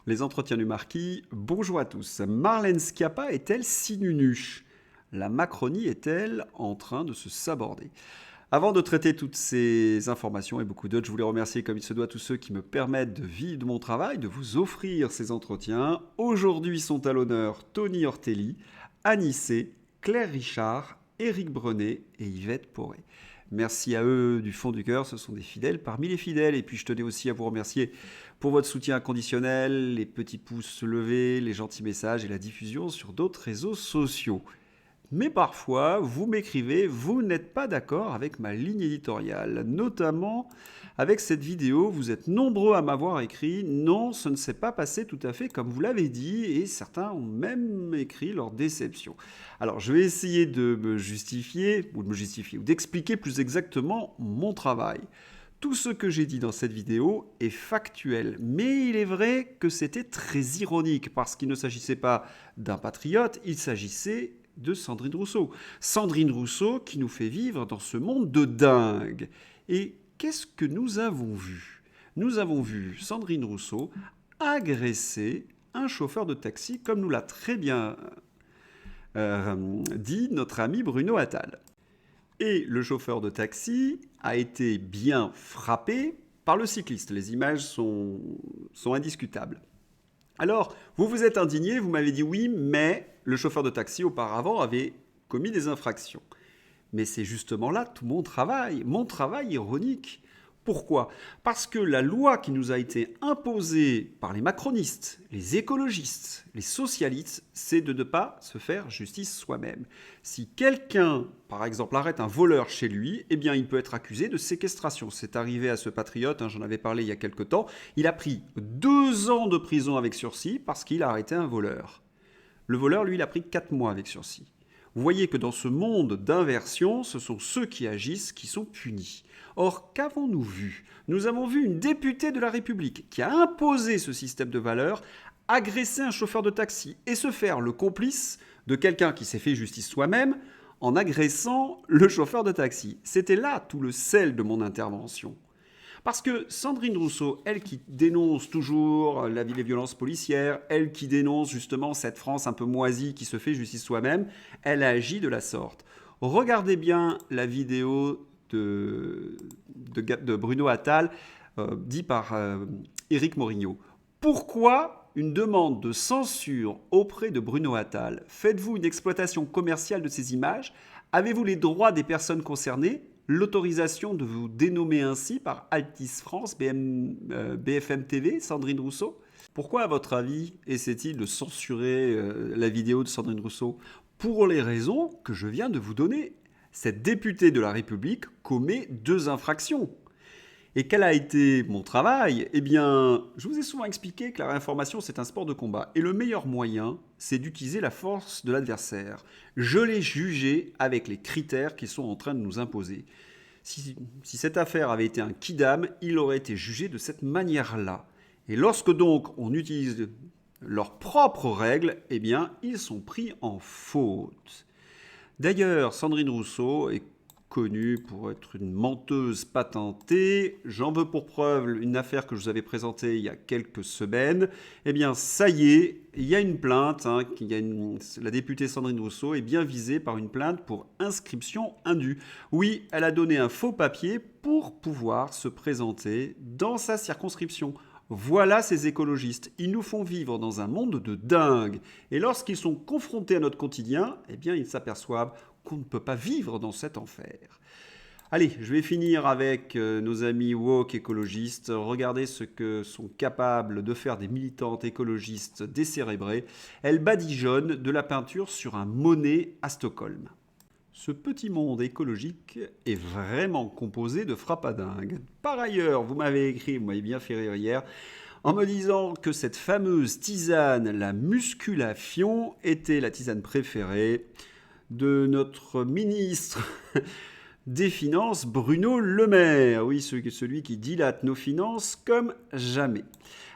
Les entretiens du marquis. Bonjour à tous. Marlène Schiappa est-elle si nunuche? La Macronie est-elle en train de se saborder? Avant de traiter toutes ces informations et beaucoup d'autres, je voulais remercier comme il se doit tous ceux qui me permettent de vivre de mon travail, de vous offrir ces entretiens. Aujourd'hui sont à l'honneur Tony Ortelli, Anissé, Claire Richard, Éric Brenet et Yvette Poré. Merci à eux du fond du cœur, ce sont des fidèles parmi les fidèles. Et puis je tenais aussi à vous remercier pour votre soutien inconditionnel, les petits pouces levés, les gentils messages et la diffusion sur d'autres réseaux sociaux. Mais parfois, vous m'écrivez, vous n'êtes pas d'accord avec ma ligne éditoriale, notamment avec cette vidéo. Vous êtes nombreux à m'avoir écrit, non, ce ne s'est pas passé tout à fait comme vous l'avez dit, et certains ont même écrit leur déception. Alors, je vais essayer de me justifier, ou d'expliquer plus exactement mon travail. Tout ce que j'ai dit dans cette vidéo est factuel, mais il est vrai que c'était très ironique, parce qu'il ne s'agissait pas d'un patriote, il s'agissait de Sandrine Rousseau. Sandrine Rousseau qui nous fait vivre dans ce monde de dingue. Et qu'est-ce que nous avons vu? Nous avons vu Sandrine Rousseau agresser un chauffeur de taxi, comme nous l'a très bien dit notre ami Bruno Attal. Et le chauffeur de taxi a été bien frappé par le cycliste. Les images sont indiscutables. Alors, vous vous êtes indigné, vous m'avez dit oui, mais le chauffeur de taxi auparavant avait commis des infractions. Mais c'est justement là tout mon travail ironique. Pourquoi? Parce que la loi qui nous a été imposée par les macronistes, les écologistes, les socialistes, c'est de ne pas se faire justice soi-même. Si quelqu'un, par exemple, arrête un voleur chez lui, eh bien, il peut être accusé de séquestration. C'est arrivé à ce patriote, j'en avais parlé il y a quelque temps. Il a pris 2 ans de prison avec sursis parce qu'il a arrêté un voleur. Le voleur, lui, il a pris 4 mois avec sursis. Vous voyez que dans ce monde d'inversion, ce sont ceux qui agissent qui sont punis. Or, qu'avons-nous vu? Nous avons vu une députée de la République qui a imposé ce système de valeurs, agresser un chauffeur de taxi et se faire le complice de quelqu'un qui s'est fait justice soi-même en agressant le chauffeur de taxi. C'était là tout le sel de mon intervention. Parce que Sandrine Rousseau, elle qui dénonce toujours les violences policières, elle qui dénonce justement cette France un peu moisie qui se fait justice soi-même, elle agit de la sorte. Regardez bien la vidéo de Bruno Attal, dit par Éric Morinho. Pourquoi une demande de censure auprès de Bruno Attal? Faites-vous une exploitation commerciale de ces images? Avez-vous les droits des personnes concernées? L'autorisation de vous dénommer ainsi par Altis France, BFM TV, Sandrine Rousseau? Pourquoi, à votre avis, essaie-t-il de censurer la vidéo de Sandrine Rousseau? Pour les raisons que je viens de vous donner. Cette députée de la République commet 2 infractions. Et quel a été mon travail? Eh bien, je vous ai souvent expliqué que la réinformation, c'est un sport de combat. Et le meilleur moyen, c'est d'utiliser la force de l'adversaire. Je l'ai jugé avec les critères qu'ils sont en train de nous imposer. Si cette affaire avait été un quidam, il aurait été jugé de cette manière-là. Et lorsque donc on utilise leurs propres règles, eh bien, ils sont pris en faute. D'ailleurs, Sandrine Rousseau est connue pour être une menteuse patentée. J'en veux pour preuve une affaire que je vous avais présentée il y a quelques semaines. Eh bien, ça y est, il y a une plainte. La députée Sandrine Rousseau est bien visée par une plainte pour inscription indue. Oui, elle a donné un faux papier pour pouvoir se présenter dans sa circonscription. Voilà ces écologistes. Ils nous font vivre dans un monde de dingue. Et lorsqu'ils sont confrontés à notre quotidien, eh bien, ils s'aperçoivent qu'on ne peut pas vivre dans cet enfer. Allez, je vais finir avec nos amis woke écologistes. Regardez ce que sont capables de faire des militantes écologistes décérébrées. Elles badigeonnent de la peinture sur un Monet à Stockholm. Ce petit monde écologique est vraiment composé de frappadingues. Par ailleurs, vous m'avez écrit, vous m'avez bien fait rire hier, en me disant que cette fameuse tisane, la musculation, était la tisane préférée de notre ministre des Finances, Bruno Le Maire. Oui, celui qui dilate nos finances comme jamais.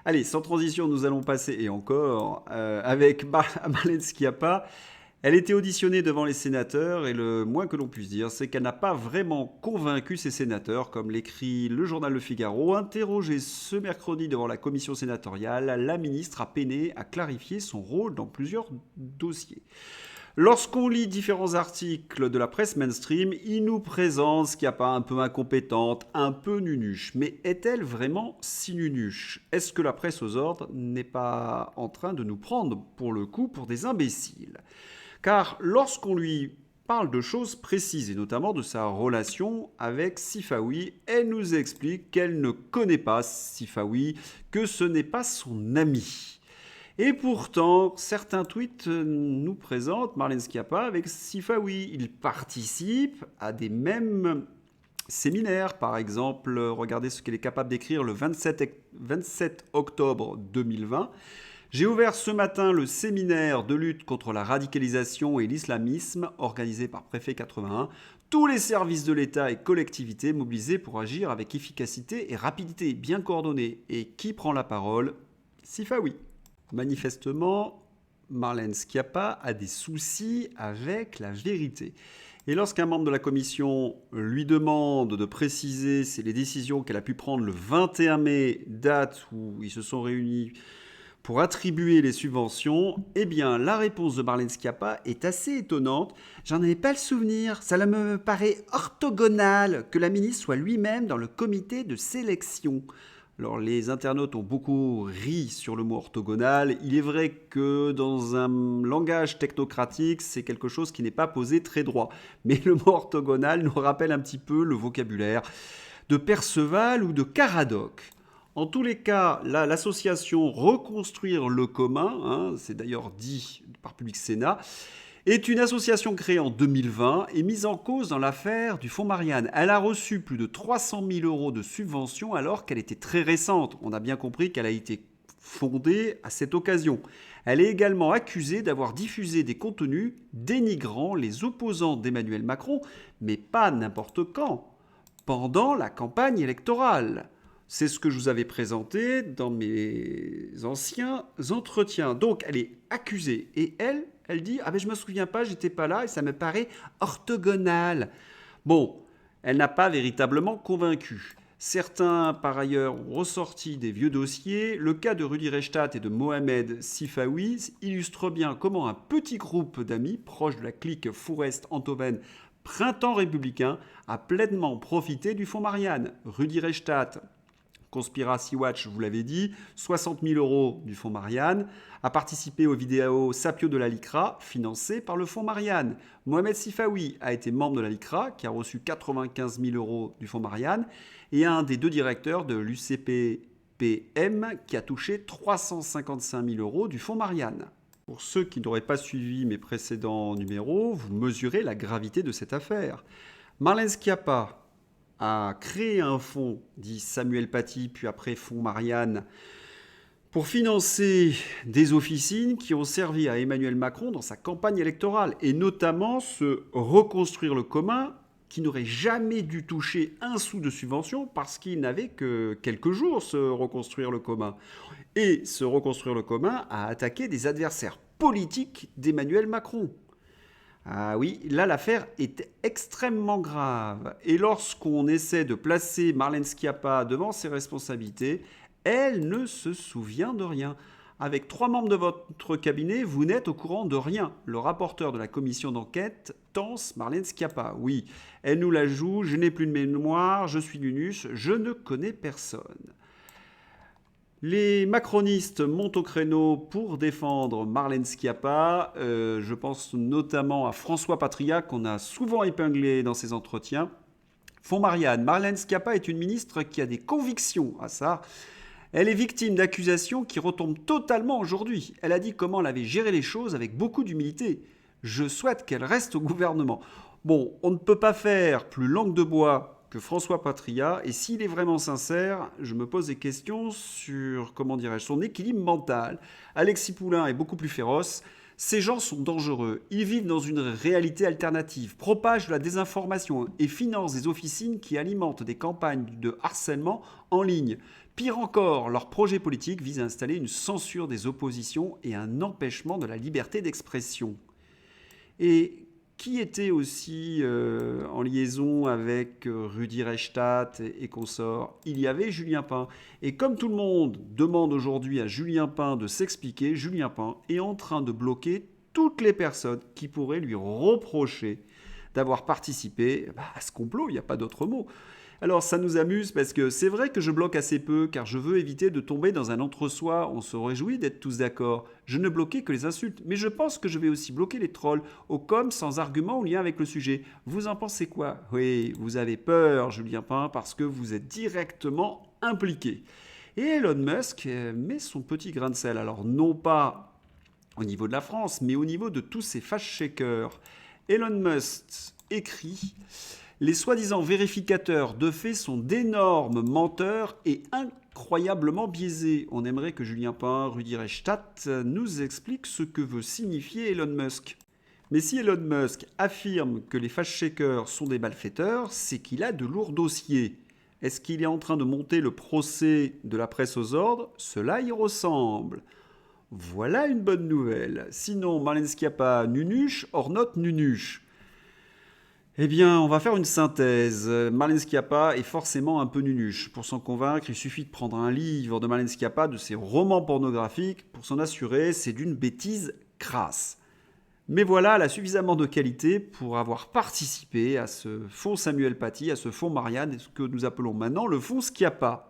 Allez, sans transition, nous allons passer, et encore, avec Marlène Schiappa. Elle était auditionnée devant les sénateurs et le moins que l'on puisse dire, c'est qu'elle n'a pas vraiment convaincu ces sénateurs, comme l'écrit le journal Le Figaro. Interrogée ce mercredi devant la commission sénatoriale, la ministre a peiné à clarifier son rôle dans plusieurs dossiers. Lorsqu'on lit différents articles de la presse mainstream, il nous présente ce qu'il n'y a pas un peu incompétente, un peu nunuche. Mais est-elle vraiment si nunuche? Est-ce que la presse aux ordres n'est pas en train de nous prendre pour le coup pour des imbéciles? Car lorsqu'on lui parle de choses précises, et notamment de sa relation avec Sifawi, elle nous explique qu'elle ne connaît pas Sifawi, que ce n'est pas son ami. Et pourtant, certains tweets nous présentent Marlène Schiappa avec Sifawi. Il participe à des mêmes séminaires. Par exemple, regardez ce qu'elle est capable d'écrire le 27 octobre 2020. J'ai ouvert ce matin le séminaire de lutte contre la radicalisation et l'islamisme organisé par Préfet 81. Tous les services de l'État et collectivités mobilisés pour agir avec efficacité et rapidité, bien coordonnés. Et qui prend la parole? Sifawi. Manifestement, Marlène Schiappa a des soucis avec la vérité. Et lorsqu'un membre de la commission lui demande de préciser les décisions qu'elle a pu prendre le 21 mai, date où ils se sont réunis pour attribuer les subventions, eh bien, la réponse de Marlène Schiappa est assez étonnante. J'en avais pas le souvenir. Ça me paraît orthogonal que la ministre soit lui-même dans le comité de sélection. Alors, les internautes ont beaucoup ri sur le mot orthogonal. Il est vrai que dans un langage technocratique, c'est quelque chose qui n'est pas posé très droit. Mais le mot orthogonal nous rappelle un petit peu le vocabulaire de Perceval ou de Caradoc. En tous les cas, l'association Reconstruire le commun, c'est d'ailleurs dit par Public Sénat, est une association créée en 2020 et mise en cause dans l'affaire du fonds Marianne. Elle a reçu plus de 300 000 euros de subventions alors qu'elle était très récente. On a bien compris qu'elle a été fondée à cette occasion. Elle est également accusée d'avoir diffusé des contenus dénigrant les opposants d'Emmanuel Macron, mais pas n'importe quand, pendant la campagne électorale. C'est ce que je vous avais présenté dans mes anciens entretiens. Donc, elle est accusée. Et elle dit « Ah ben je me souviens pas, j'étais pas là et ça me paraît orthogonal ». Bon, elle n'a pas véritablement convaincu. Certains, par ailleurs, ont ressorti des vieux dossiers. Le cas de Rudi Reichstadt et de Mohamed Sifawi illustre bien comment un petit groupe d'amis proches de la clique Fourest-Antoven Printemps républicain a pleinement profité du fonds Marianne. Rudi Reichstadt, Conspiracy Watch, vous l'avez dit, 60 000 euros du fonds Marianne, a participé aux vidéos Sapio de la LICRA, financées par le fonds Marianne. Mohamed Sifawi a été membre de la LICRA, qui a reçu 95 000 euros du fonds Marianne, et un des deux directeurs de l'UCPPM, qui a touché 355 000 euros du fonds Marianne. Pour ceux qui n'auraient pas suivi mes précédents numéros, vous mesurez la gravité de cette affaire. Marlène Schiappa a créé un fonds, dit Samuel Paty, puis après fonds Marianne, pour financer des officines qui ont servi à Emmanuel Macron dans sa campagne électorale, et notamment se reconstruire le commun, qui n'aurait jamais dû toucher un sou de subvention parce qu'il n'avait que quelques jours se reconstruire le commun. Et se reconstruire le commun a attaqué des adversaires politiques d'Emmanuel Macron. Ah oui, là l'affaire est extrêmement grave. Et lorsqu'on essaie de placer Marlène Schiappa devant ses responsabilités, elle ne se souvient de rien. Avec 3 membres de votre cabinet, vous n'êtes au courant de rien. Le rapporteur de la commission d'enquête tense Marlène Schiappa. Oui, elle nous la joue, je n'ai plus de mémoire, je suis nunuche, je ne connais personne. Les macronistes montent au créneau pour défendre Marlène Schiappa. Je pense notamment à François Patria, qu'on a souvent épinglé dans ses entretiens. Fonds Marianne, Marlène Schiappa est une ministre qui a des convictions à ça. Elle est victime d'accusations qui retombent totalement aujourd'hui. Elle a dit comment elle avait géré les choses avec beaucoup d'humilité. Je souhaite qu'elle reste au gouvernement. Bon, on ne peut pas faire plus langue de bois que François Patria, et s'il est vraiment sincère, je me pose des questions sur, son équilibre mental. Alexis Poulain est beaucoup plus féroce. Ces gens sont dangereux. Ils vivent dans une réalité alternative, propagent de la désinformation et financent des officines qui alimentent des campagnes de harcèlement en ligne. Pire encore, leur projet politique vise à installer une censure des oppositions et un empêchement de la liberté d'expression. Et qui était aussi en liaison avec Rudi Reichstadt et consorts? Il y avait Julien Pain. Et comme tout le monde demande aujourd'hui à Julien Pain de s'expliquer, Julien Pain est en train de bloquer toutes les personnes qui pourraient lui reprocher d'avoir participé à ce complot, il n'y a pas d'autre mot. Alors ça nous amuse parce que c'est vrai que je bloque assez peu car je veux éviter de tomber dans un entre-soi. On se réjouit d'être tous d'accord. Je ne bloquais que les insultes, mais je pense que je vais aussi bloquer les trolls au com sans argument ou lien avec le sujet. Vous en pensez quoi? Oui, vous avez peur, Julien Pain, parce que vous êtes directement impliqué. Et Elon Musk met son petit grain de sel. Alors non pas au niveau de la France, mais au niveau de tous ces fact-checkers. Elon Musk écrit: les soi-disant vérificateurs de faits sont d'énormes menteurs et incroyablement biaisés. On aimerait que Julien Pain, Rudi Reichstadt nous explique ce que veut signifier Elon Musk. Mais si Elon Musk affirme que les fact-checkers sont des malfaiteurs, c'est qu'il a de lourds dossiers. Est-ce qu'il est en train de monter le procès de la presse aux ordres? Cela y ressemble. Voilà une bonne nouvelle. Sinon, Marlène Schiappa, nunuche, hors note, nunuche. Eh bien, on va faire une synthèse. Marlène Schiappa est forcément un peu nunuche. Pour s'en convaincre, il suffit de prendre un livre de Marlène Schiappa, de ses romans pornographiques. Pour s'en assurer, c'est d'une bêtise crasse. Mais voilà, elle a suffisamment de qualité pour avoir participé à ce fonds Samuel Paty, à ce fonds Marianne, ce que nous appelons maintenant le fonds Schiappa.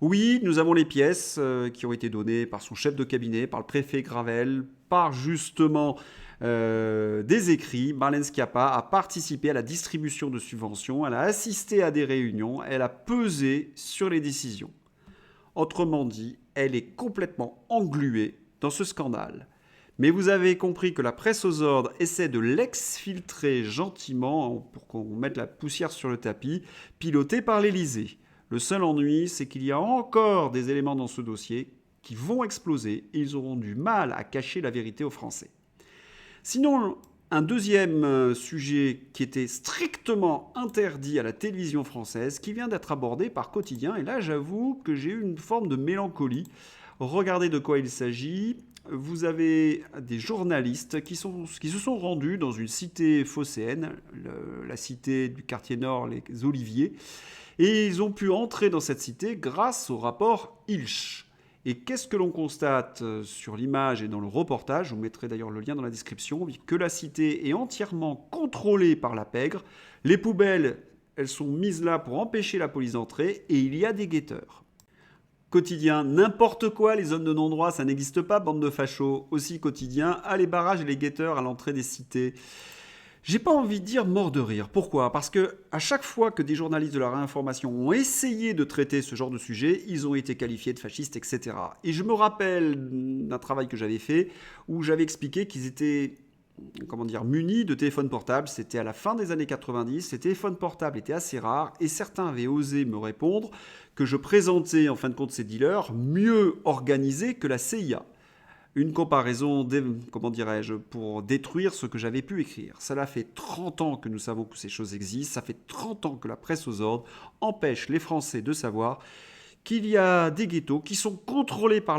Oui, nous avons les pièces qui ont été données par son chef de cabinet, par le préfet Gravel, par justement des écrits. Marlène Schiappa a participé à la distribution de subventions, elle a assisté à des réunions, elle a pesé sur les décisions. Autrement dit, elle est complètement engluée dans ce scandale. Mais vous avez compris que la presse aux ordres essaie de l'exfiltrer gentiment pour qu'on mette la poussière sur le tapis, piloté par l'Élysée. Le seul ennui, c'est qu'il y a encore des éléments dans ce dossier qui vont exploser et ils auront du mal à cacher la vérité aux Français. Sinon, un deuxième sujet qui était strictement interdit à la télévision française, qui vient d'être abordé par Quotidien, et là j'avoue que j'ai eu une forme de mélancolie. Regardez de quoi il s'agit. Vous avez des journalistes qui se sont rendus dans une cité phocéenne, la cité du quartier nord, les Oliviers, et ils ont pu entrer dans cette cité grâce au rapport Ilch. Et qu'est-ce que l'on constate sur l'image et dans le reportage? Je vous mettrai d'ailleurs le lien dans la description, que la cité est entièrement contrôlée par la pègre. Les poubelles, elles sont mises là pour empêcher la police d'entrer et il y a des guetteurs. Quotidien, n'importe quoi, les zones de non-droit, ça n'existe pas, bande de fachos. Aussi Quotidien, les barrages et les guetteurs à l'entrée des cités. J'ai pas envie de dire mort de rire. Pourquoi? Parce que à chaque fois que des journalistes de la réinformation ont essayé de traiter ce genre de sujet, ils ont été qualifiés de fascistes, etc. Et je me rappelle d'un travail que j'avais fait où j'avais expliqué qu'ils étaient munis de téléphones portables. C'était à la fin des années 90. Ces téléphones portables étaient assez rares et certains avaient osé me répondre que je présentais en fin de compte ces dealers mieux organisés que la CIA. Une comparaison, pour détruire ce que j'avais pu écrire. Cela fait 30 ans que nous savons que ces choses existent, ça fait 30 ans que la presse aux ordres empêche les Français de savoir qu'il y a des ghettos qui sont contrôlés par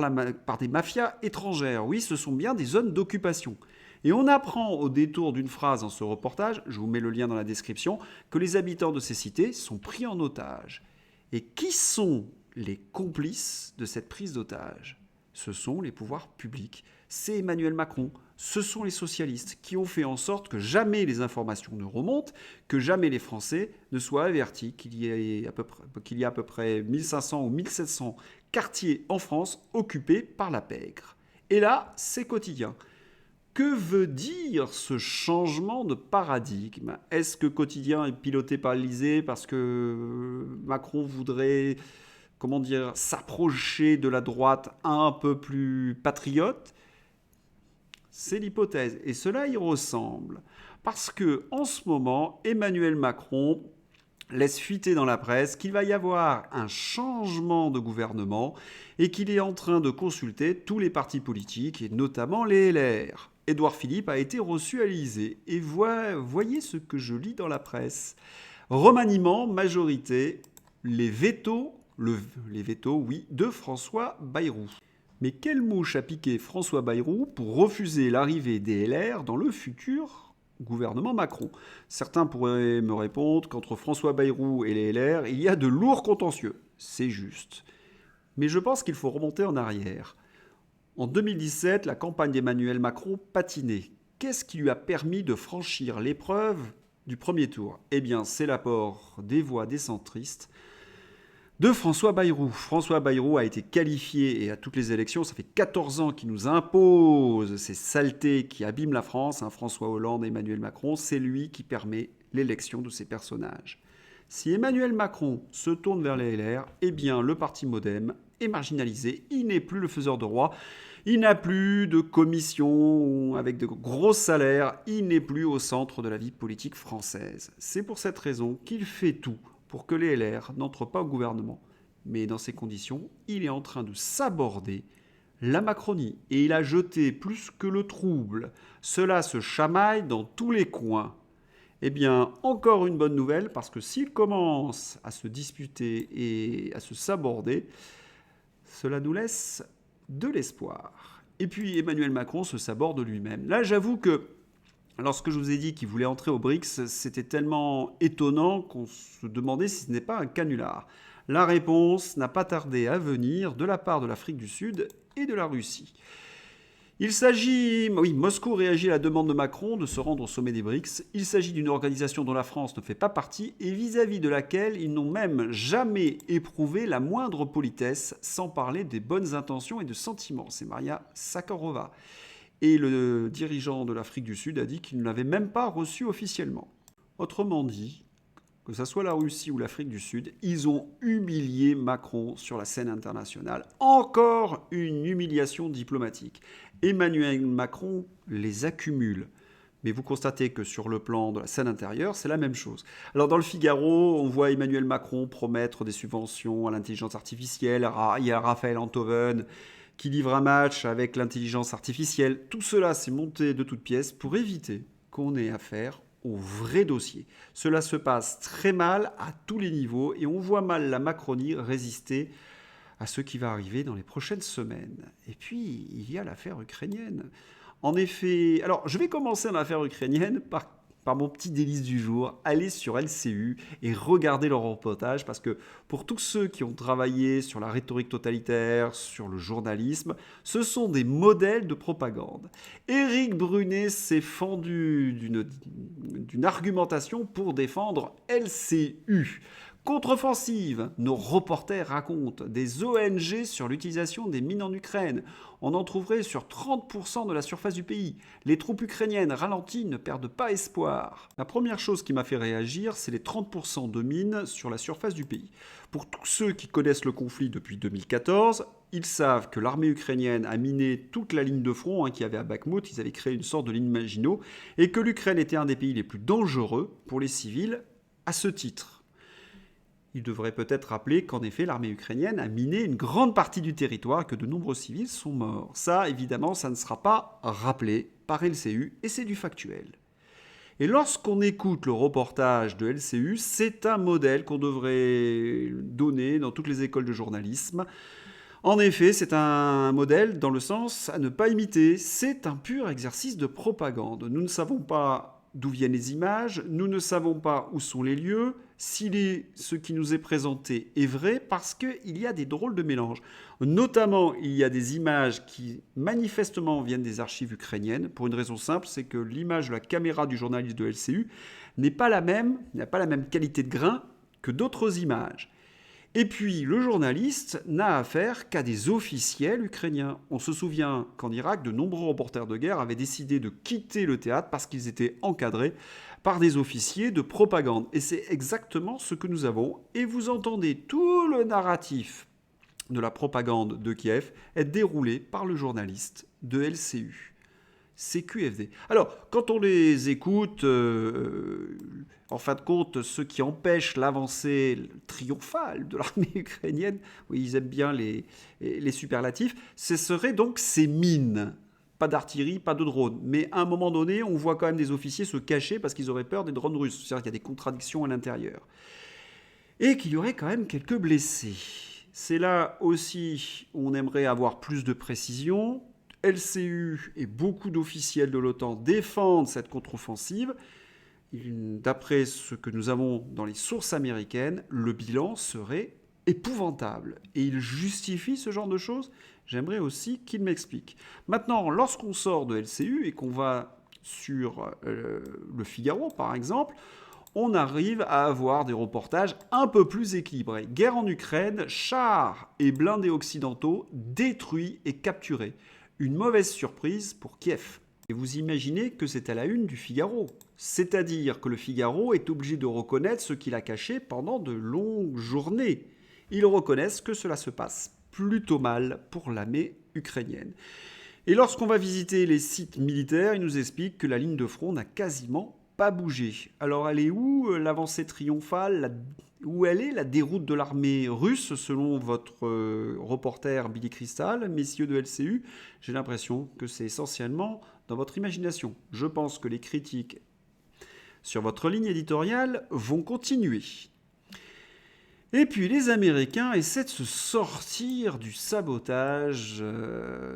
des mafias étrangères. Oui, ce sont bien des zones d'occupation. Et on apprend au détour d'une phrase dans ce reportage, je vous mets le lien dans la description, que les habitants de ces cités sont pris en otage. Et qui sont les complices de cette prise d'otage? Ce sont les pouvoirs publics, c'est Emmanuel Macron, ce sont les socialistes qui ont fait en sorte que jamais les informations ne remontent, que jamais les Français ne soient avertis qu'il y a à peu près 1500 ou 1700 quartiers en France occupés par la pègre. Et là, c'est Quotidien. Que veut dire ce changement de paradigme? Est-ce que Quotidien est piloté par l'Élysée parce que Macron voudrait s'approcher de la droite un peu plus patriote? C'est l'hypothèse. Et cela y ressemble. Parce que, en ce moment, Emmanuel Macron laisse fuiter dans la presse qu'il va y avoir un changement de gouvernement et qu'il est en train de consulter tous les partis politiques, et notamment les LR. Édouard Philippe a été reçu à l'Élysée. Et voyez ce que je lis dans la presse. Remaniement, majorité, les vétos, de François Bayrou. Mais quelle mouche a piqué François Bayrou pour refuser l'arrivée des LR dans le futur gouvernement Macron. Certains pourraient me répondre qu'entre François Bayrou et les LR, il y a de lourds contentieux. C'est juste. Mais je pense qu'il faut remonter en arrière. En 2017, la campagne d'Emmanuel Macron patinait. Qu'est-ce qui lui a permis de franchir l'épreuve du premier tour? Eh bien, c'est l'apport des voix des centristes de François Bayrou. François Bayrou a été qualifié, et à toutes les élections, ça fait 14 ans qu'il nous impose ces saletés qui abîment la France, François Hollande et Emmanuel Macron, c'est lui qui permet l'élection de ces personnages. Si Emmanuel Macron se tourne vers les LR, eh bien le parti MoDem est marginalisé, il n'est plus le faiseur de roi, il n'a plus de commission avec de gros salaires, il n'est plus au centre de la vie politique française. C'est pour cette raison qu'il fait tout pour que les LR n'entrent pas au gouvernement. Mais dans ces conditions, il est en train de s'aborder la Macronie. Et il a jeté plus que le trouble. Cela se chamaille dans tous les coins. Eh bien, encore une bonne nouvelle, parce que s'il commence à se disputer et à se saborder, cela nous laisse de l'espoir. Et puis Emmanuel Macron se saborde lui-même. Là, j'avoue que lorsque je vous ai dit qu'il voulait entrer au BRICS, c'était tellement étonnant qu'on se demandait si ce n'est pas un canular. La réponse n'a pas tardé à venir de la part de l'Afrique du Sud et de la Russie. Moscou réagit à la demande de Macron de se rendre au sommet des BRICS. Il s'agit d'une organisation dont la France ne fait pas partie et vis-à-vis de laquelle ils n'ont même jamais éprouvé la moindre politesse, sans parler des bonnes intentions et de sentiments. C'est Maria Zakharova. Et le dirigeant de l'Afrique du Sud a dit qu'il ne l'avait même pas reçu officiellement. Autrement dit, que ce soit la Russie ou l'Afrique du Sud, ils ont humilié Macron sur la scène internationale. Encore une humiliation diplomatique. Emmanuel Macron les accumule. Mais vous constatez que sur le plan de la scène intérieure, c'est la même chose. Alors dans le Figaro, on voit Emmanuel Macron promettre des subventions à l'intelligence artificielle. Il y a Raphaël Enthoven qui livre un match avec l'intelligence artificielle. Tout cela s'est monté de toutes pièces pour éviter qu'on ait affaire au vrai dossier. Cela se passe très mal à tous les niveaux et on voit mal la Macronie résister à ce qui va arriver dans les prochaines semaines. Et puis, il y a l'affaire ukrainienne. En effet, alors je vais commencer l'affaire ukrainienne par mon petit délice du jour, allez sur LCU et regardez leur reportage, parce que pour tous ceux qui ont travaillé sur la rhétorique totalitaire, sur le journalisme, ce sont des modèles de propagande. Éric Brunet s'est fendu d'une argumentation pour défendre LCU. Contre-offensive, nos reporters racontent des ONG sur l'utilisation des mines en Ukraine. On en trouverait sur 30% de la surface du pays. Les troupes ukrainiennes ralenties ne perdent pas espoir. La première chose qui m'a fait réagir, c'est les 30% de mines sur la surface du pays. Pour tous ceux qui connaissent le conflit depuis 2014, ils savent que l'armée ukrainienne a miné toute la ligne de front qu'il y avait à Bakhmout. Ils avaient créé une sorte de ligne Maginot. Et que l'Ukraine était un des pays les plus dangereux pour les civils à ce titre. Il devrait peut-être rappeler qu'en effet, l'armée ukrainienne a miné une grande partie du territoire et que de nombreux civils sont morts. Ça, évidemment, ça ne sera pas rappelé par LCU et c'est du factuel. Et lorsqu'on écoute le reportage de LCU, c'est un modèle qu'on devrait donner dans toutes les écoles de journalisme. En effet, c'est un modèle dans le sens à ne pas imiter. C'est un pur exercice de propagande. Nous ne savons pas d'où viennent les images, nous ne savons pas où sont les lieux, si ce qui nous est présenté est vrai, parce qu'il y a des drôles de mélanges. Notamment, il y a des images qui manifestement viennent des archives ukrainiennes, pour une raison simple, c'est que l'image de la caméra du journaliste de LCU n'a pas la même qualité de grain que d'autres images. Et puis, le journaliste n'a affaire qu'à des officiels ukrainiens. On se souvient qu'en Irak, de nombreux reporters de guerre avaient décidé de quitter le théâtre parce qu'ils étaient encadrés par des officiers de propagande. Et c'est exactement ce que nous avons. Et vous entendez tout le narratif de la propagande de Kiev être déroulé par le journaliste de LCU. CQFD. Alors, quand on les écoute, en fin de compte, ce qui empêche l'avancée triomphale de l'armée ukrainienne, oui, ils aiment bien les superlatifs, ce serait donc ces mines. Pas d'artillerie, pas de drones. Mais à un moment donné, on voit quand même des officiers se cacher parce qu'ils auraient peur des drones russes. C'est-à-dire qu'il y a des contradictions à l'intérieur. Et qu'il y aurait quand même quelques blessés. C'est là aussi où on aimerait avoir plus de précision. LCU et beaucoup d'officiels de l'OTAN défendent cette contre-offensive. D'après ce que nous avons dans les sources américaines, le bilan serait épouvantable. Et il justifie ce genre de choses. J'aimerais aussi qu'il m'explique. Maintenant, lorsqu'on sort de LCU et qu'on va sur le Figaro, par exemple, on arrive à avoir des reportages un peu plus équilibrés. Guerre en Ukraine, chars et blindés occidentaux détruits et capturés. Une mauvaise surprise pour Kiev. Et vous imaginez que c'est à la une du Figaro. C'est-à-dire que le Figaro est obligé de reconnaître ce qu'il a caché pendant de longues journées. Ils reconnaissent que cela se passe plutôt mal pour l'armée ukrainienne. Et lorsqu'on va visiter les sites militaires, ils nous expliquent que la ligne de front n'a quasiment pas bougé. Alors elle est où l'avancée triomphale? Où elle est la déroute de l'armée russe selon votre reporter Billy Crystal, messieurs de LCU? J'ai l'impression que c'est essentiellement dans votre imagination. Je pense que les critiques sur votre ligne éditoriale vont continuer. Et puis les Américains essaient de se sortir du sabotage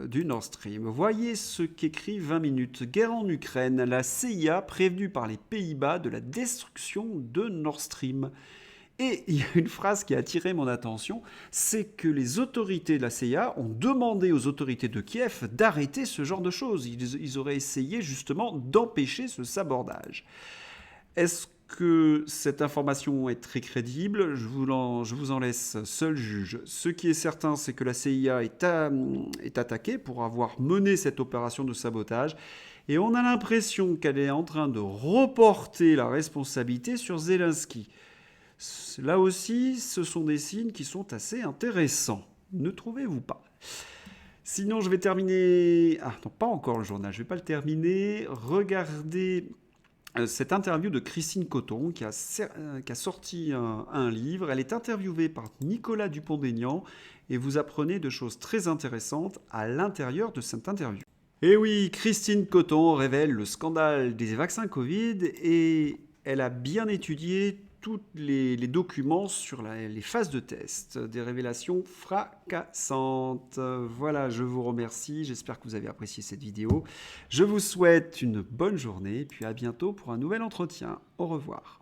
du Nord Stream. Voyez ce qu'écrit 20 minutes. Guerre en Ukraine, la CIA prévenue par les Pays-Bas de la destruction de Nord Stream. Et il y a une phrase qui a attiré mon attention, c'est que les autorités de la CIA ont demandé aux autorités de Kiev d'arrêter ce genre de choses. Ils auraient essayé justement d'empêcher ce sabordage. Est-ce que cette information est très crédible? Je vous en laisse seul juge. Ce qui est certain, c'est que la CIA est attaquée pour avoir mené cette opération de sabotage. Et on a l'impression qu'elle est en train de reporter la responsabilité sur Zelensky. Là aussi, ce sont des signes qui sont assez intéressants. Ne trouvez-vous pas? Sinon, je vais terminer... Ah non, pas encore le journal, je ne vais pas le terminer. Regardez cette interview de Christine Coton qui a sorti un livre. Elle est interviewée par Nicolas Dupont-Aignan et vous apprenez de choses très intéressantes à l'intérieur de cette interview. Et oui, Christine Coton révèle le scandale des vaccins Covid et elle a bien étudié tous les documents sur les phases de test, des révélations fracassantes. Voilà, je vous remercie, j'espère que vous avez apprécié cette vidéo. Je vous souhaite une bonne journée, puis à bientôt pour un nouvel entretien. Au revoir.